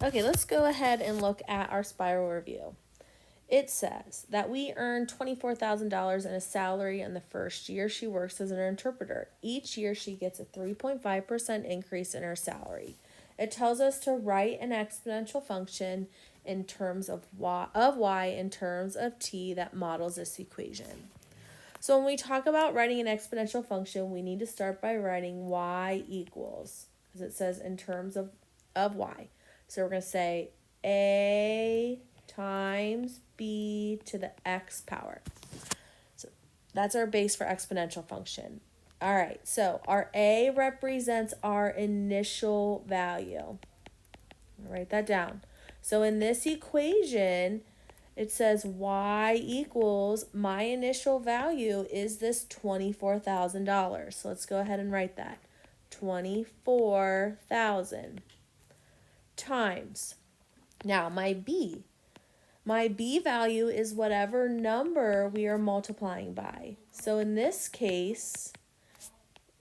Okay, let's go ahead and look at our spiral review. It says that we earn $24,000 in a salary in the first year she works as an interpreter. Each year she gets a 3.5% increase in her salary. It tells us to write an exponential function in terms of y in terms of t that models this equation. So when we talk about writing an exponential function, we need to start by writing y equals, because it says in terms of y. So we're going to say a times b to the x power. So that's our base for exponential function. All right, so our a represents our initial value. I'll write that down. So in this equation, it says y equals, my initial value is this $24,000. So let's go ahead and write that. 24,000 times. Now my b. My b value is whatever number we are multiplying by. So in this case,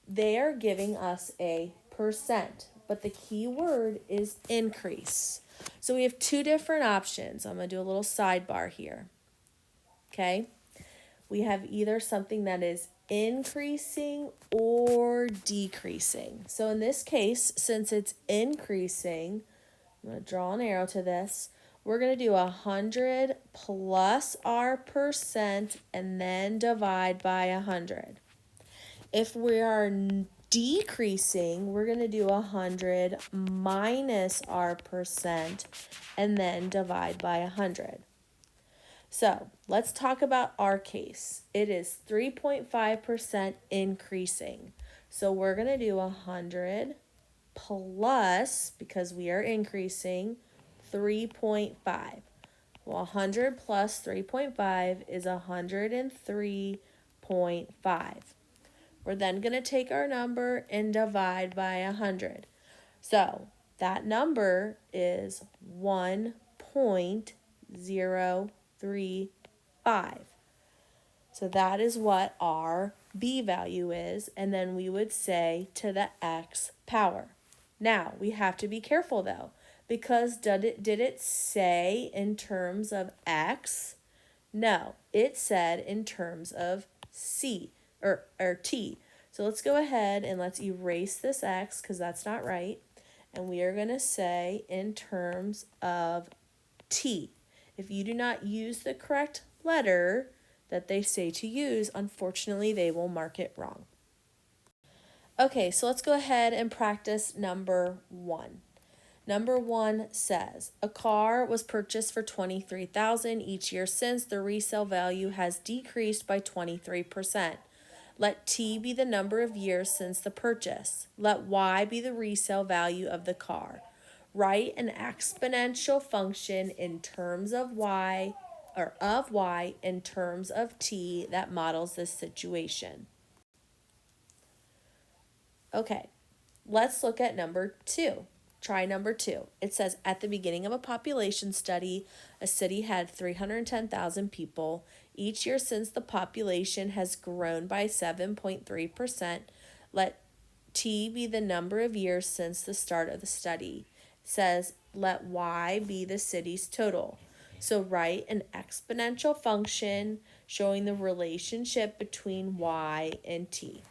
they are giving us a percent, but the key word is increase. So we have two different options. I'm going to do a little sidebar here. Okay? We have either something that is increasing or decreasing. So in this case, since it's increasing, I'm going to draw an arrow to this. We're going to do 100 plus our percent and then divide by 100. If we are decreasing, we're going to do 100 minus our percent and then divide by 100. So let's talk about our case. It is 3.5% increasing. So we're going to do 100 plus, because we are increasing, 3.5. Well, 100 plus 3.5 is 103.5. We're then going to take our number and divide by 100. So that number is 1.035. So that is what our b value is, and then we would say to the x power. Now, we have to be careful though, because did it say in terms of x? No, it said in terms of c or t. So let's go ahead and let's erase this x because that's not right. And we are going to say in terms of t. If you do not use the correct letter that they say to use, unfortunately, they will mark it wrong. Okay, so let's go ahead and practice number 1. Number 1 says, a car was purchased for $23,000 each year since the resale value has decreased by 23%. Let t be the number of years since the purchase. Let y be the resale value of the car. Write an exponential function in terms of y, or of y in terms of t that models this situation. Okay, let's look at number 2. Try number 2. It says, at the beginning of a population study, a city had 310,000 people. Each year since the population has grown by 7.3%. Let t be the number of years since the start of the study. It says, let y be the city's total. So write an exponential function showing the relationship between y and t.